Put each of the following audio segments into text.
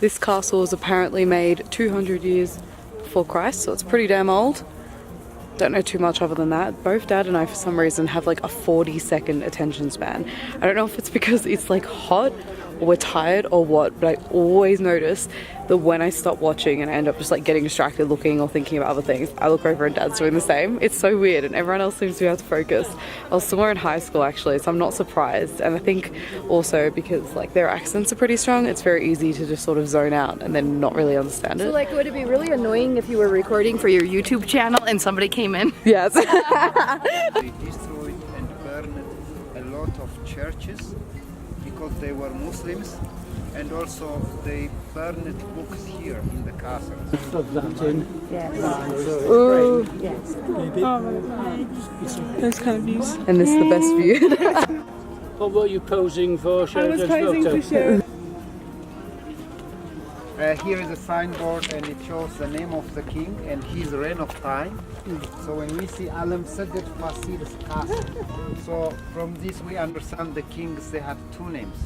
This castle was apparently made 200 years before Christ, so it's pretty damn old. Don't know too much other than that. Both Dad and I for some reason have like a 40-second attention span. I don't know if it's because it's like hot or we're tired or what, but I always notice that when I stop watching and I end up just like getting distracted looking or thinking about other things, I look over and Dad's doing the same. It's so weird and everyone else seems to be able to focus. I was somewhere in high school actually, so I'm not surprised. And I think also because like their accents are pretty strong, it's very easy to just sort of zone out and then not really understand it. So like, would it be really annoying if you were recording for your YouTube channel and somebody came in? Yes. They destroyed and burned a lot of churches because they were Muslims, and also they burned books here in the castle. Ooh. Yes. Those kind of views. And this is the best view. What were you posing for? I was posing for show. Here is a signboard and it shows the name of the king and his reign of time. So when we see Alam Sadir Fasil's castle, so from this we understand the kings, they have two names.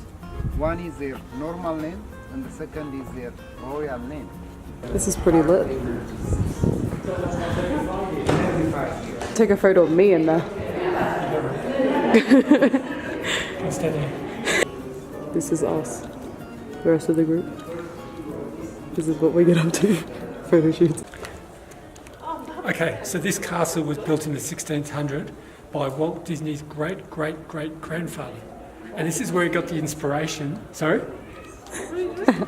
One is their normal name and the second is their royal name. This is pretty lit. Take a photo of me in there. This is us. The rest of the group. This is what we get up to. Photo shoots. Okay, so this castle was built in the 1600s by Walt Disney's great-great-great-grandfather. And this is where he got the inspiration. Sorry?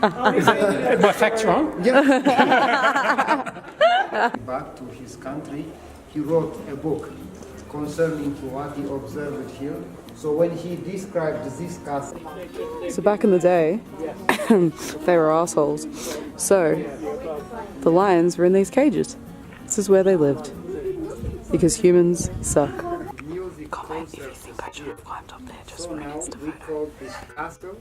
My facts wrong? Back to his country, he wrote a book concerning what he observed here. So when he described this castle, So back in the day, they were assholes. So the lions were in these cages. This is where they lived. Because humans suck. music Comment if you think I should have climbed up there just for an now Insta we photo. call this castle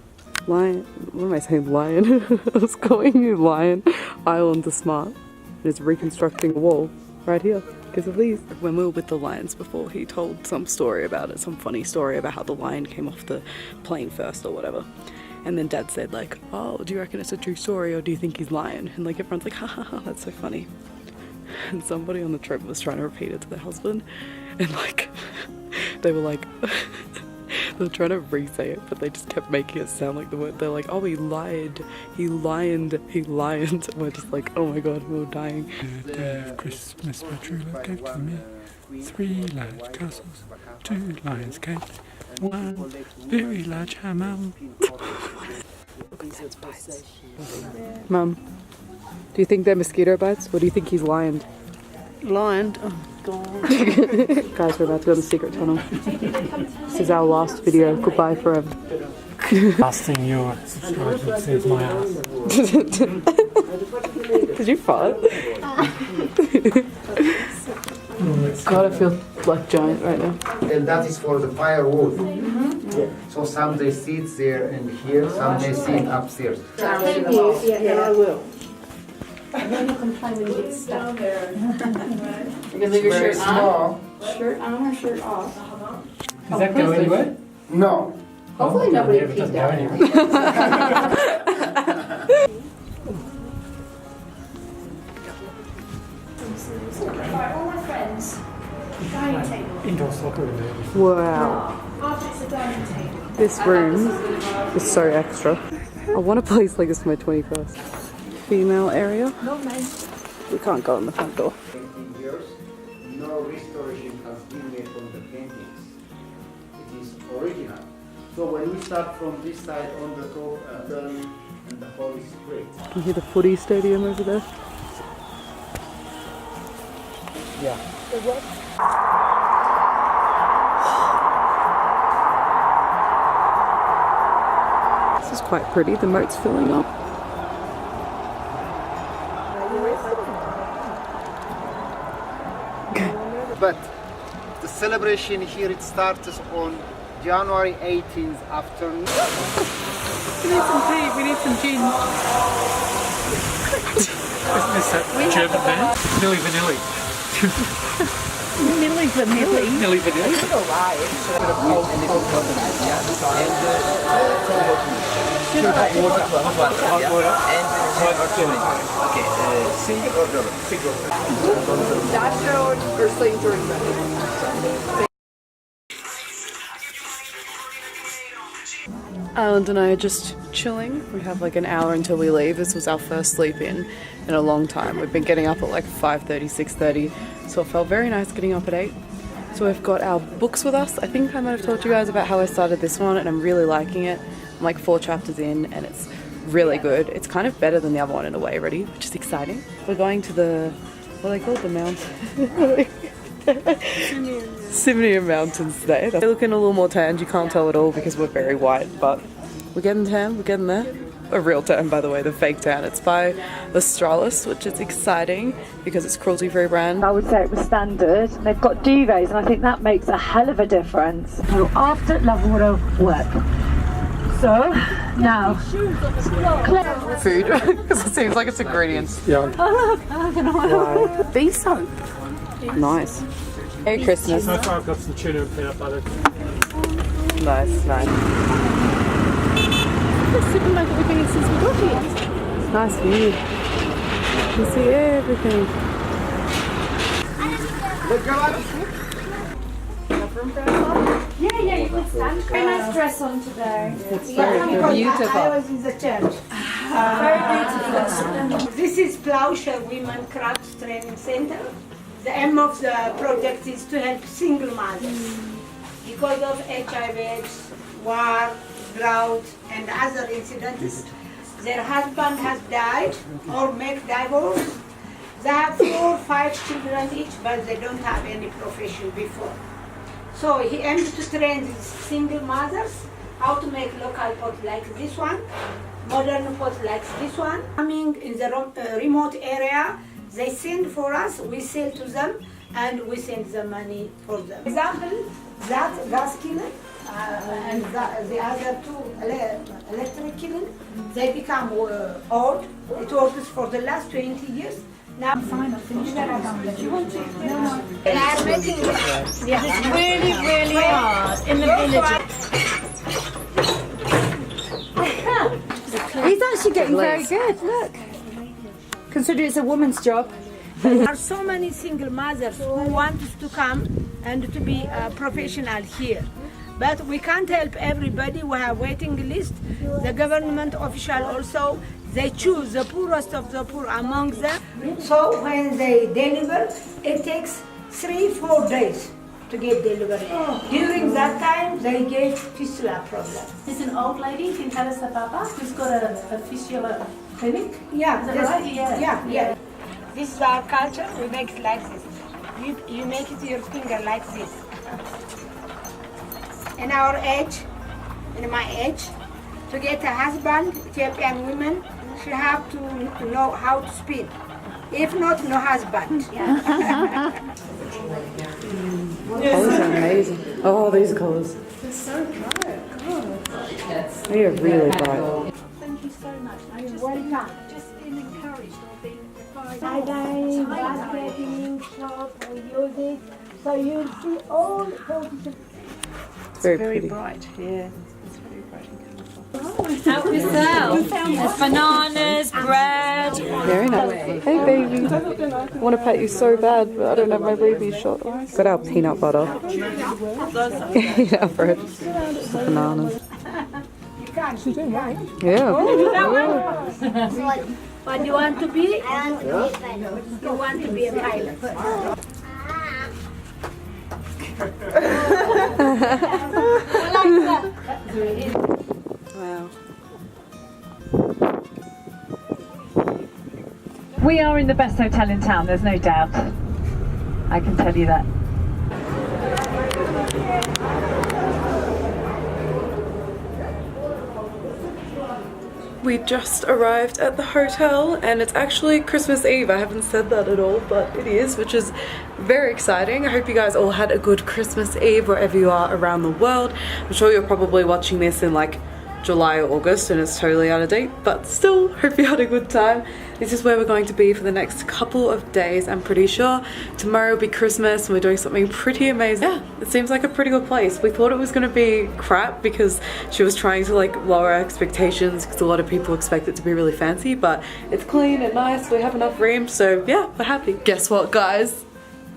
Lion, what am I saying? Lion? I was calling you Lion Island the Smart. And it's reconstructing a wall right here because of these. When we were with the lions before, he told some story about it, some funny story about how the lion came off the plane first or whatever. And then Dad said like, oh, do you reckon it's a true story or do you think he's lying? And like everyone's like, ha ha ha, that's so funny. And somebody on the trip was trying to repeat it to their husband and like, they were like, they were trying to re-say it, but they just kept making it sound like the word. They're like, oh, he lied, he lioned, he lioned. And we're just like, oh my god, we're dying. The day of Christmas, my true love gave to me 3 large castles, 2 lions' cages, 1 very large hammam. Mum, do you think they're mosquito bites or do you think he's lioned? Lioned? Oh god. Guys, we're about to go to the secret tunnel. This is our last video. Goodbye forever. Last thing your subscriber says my ass. Did you fart? God, I feel like giant right now. and that is for the firewood. So some they sit there and here, some they sit upstairs. Thank you. Yeah, I will. And then you complain when you get stuck. You can leave your Very shirt on. small. Shirt on or shirt off? Does that go anywhere? No. Hopefully nobody peed down there. All my friends. Dining table. Indoor soccer in there. Wow. After it's a dining table. This room is so extra. I want a place like this for my 21st. Female area. No, man. We can't go in the front door. 18 years, no restoration has been made on the paintings. It is original. So when we start from this side on the top, turn and the whole is great. Can you hear the footy stadium over there? Yeah. This is quite pretty. The moat's filling up. But the celebration here, it starts on January 18th afternoon. We need some tea. We need some gin. Isn't this that German band? Milli Vanilli. Milli Vanilli. Milli Vanilli. Hot water, and hot chili. Okay, sea or double? Dash or sling during that. Island and I are just chilling. We have like an hour until we leave. This was our first sleep in a long time. We've been getting up at like 5:30, 6:30, so it felt very nice getting up at 8. So we've got our books with us. I think I might have told you guys about how I started this one and I'm really liking it. I'm like 4 chapters in and it's really good. It's kind of better than the other one in a way already, which is exciting. We're going to the, what are they called? The mountain. Simnian Mountains today. They're looking a little more tanned. You can't tell at all because we're very white, but we're getting tan, we're getting there. A real tan, by the way, the fake tan. It's by Australis, which is exciting because it's cruelty-free brand. I would say it was standard. They've got duvets and I think that makes a hell of a difference. So after lavoro work. So now Food, because it seems like it's ingredients. Yeah. Bee soap. Nice. Merry Christmas. So far I've got some tuna and peanut butter. Nice, nice. The supermarket we've been in since we got here. It's nice view. You can see everything. Yeah, you could stand. Very nice dress on today. It's very beautiful. I was in the church. Very beautiful. This is Plowshare Women Crafts Training Center. The aim of the project is to help single mothers because of HIV/AIDS, war, drought, and other incidents. Their husband has died or make divorce. They have 4 or 5 children each, but they don't have any profession before. So he aims to train these single mothers how to make local pots like this one, modern pots like this one. Coming in the remote area, they send for us, we sell to them, and we send the money for them. Example, that gas kiln and the other 2 electric kiln, they become old. It works for the last 20 years. Now, fine, I'll finish that. Do you want to? No. They are making it's Really, really hard in the village. he's actually getting very good, look. Consider it's a woman's job. There are so many single mothers who want to come and to be a professional here. But we can't help everybody. We have waiting list. The government official also, they choose the poorest of the poor among them. So when they deliver, it takes 3-4 days to get delivery. During that time, they get fistula problem. There's an old lady in Addis Ababa who's got a fistula clinic. Yeah, Is that right? Yeah. This is our culture. We make it like this. You make it your finger like this. In our age, in my age, to get a husband, Ethiopian women, she have to know how to spin. If not, no husband. Colors are amazing. Oh, these colors. They're so bright. God. They are really bright. Thank you so much. Welcome. Just being encouraged or being advised. Tie-dyeing, basketing, shop, we use it. So you'll see all positive. It's very pretty. bright, yeah. It's very bright and colourful. Help yourself. There's bananas, bread. Very nice. Hey baby. I want to pet you so bad, but I don't have my baby shot. Got our peanut butter. Yeah, bread. Bananas. You can't see them, right? Yeah. What you want to be? You want to be a pilot. Wow. We are in the best hotel in town, there's no doubt. I can tell you that. We just arrived at the hotel and it's actually Christmas Eve. I haven't said that at all, but it is, which is very exciting. I hope you guys all had a good Christmas Eve wherever you are around the world. I'm sure you're probably watching this in like July or August and it's totally out of date, but still hope you had a good time. This is where we're going to be for the next couple of days. I'm pretty sure tomorrow will be Christmas and we're doing something pretty amazing. Yeah, it seems like a pretty good place. We thought it was going to be crap because she was trying to like lower expectations because a lot of people expect it to be really fancy, but it's clean and nice. We have enough room, so yeah, we're happy. Guess what, guys?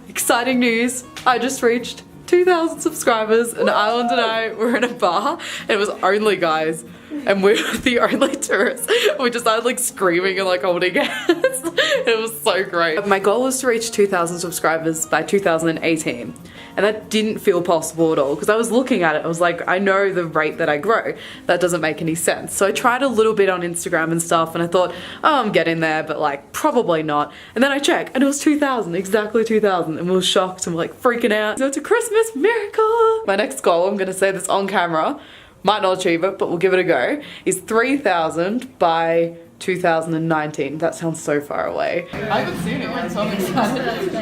Exciting news. I just reached 2,000 subscribers and Ireland and I were in a bar and it was only guys and we were the only tourists. We just started like screaming and like holding hands. It was so great. My goal was to reach 2,000 subscribers by 2018 and that didn't feel possible at all because I was looking at it. I was like, I know the rate that I grow. That doesn't make any sense. So I tried a little bit on Instagram and stuff and I thought, oh, I'm getting there, but like probably not. And then I checked and it was 2,000, exactly 2,000, and we were shocked and we're like freaking out. So it's a Christmas miracle. My next goal, I'm gonna say this on camera, might not achieve it, but we'll give it a go, is 3,000 by 2019. That sounds so far away. I haven't seen it yet, so I'm excited.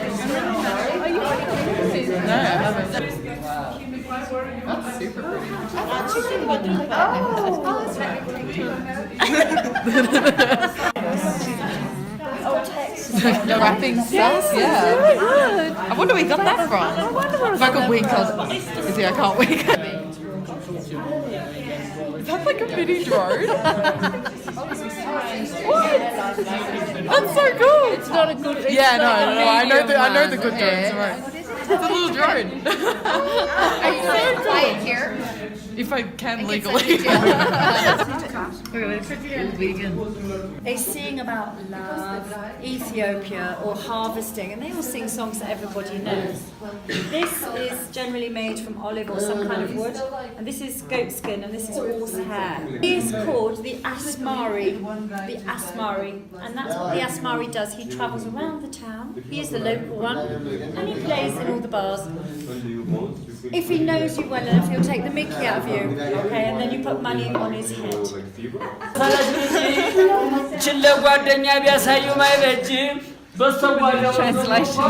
No, I haven't. That's super pretty. The wrapping stuff, yeah. I wonder where we got that from. If I could wink, is it? I can't wink. Is that like a mini drone? What? That's so cool. It's not a good. Yeah, no. I know the good drones. Right. It's a little drone. Are you going to fly it here? If I can legally. They sing about love, Ethiopia, or harvesting, and they all sing songs that everybody knows. This is generally made from olive or some kind of wood, and this is goat skin, and this is horse hair. He is called the Asmari, and that's what the Asmari does. He travels around the town, he is the local one, and he plays in all the bars. If he knows you well enough, he'll take the mickey out of you, okay, and then you put money on his head. Translation.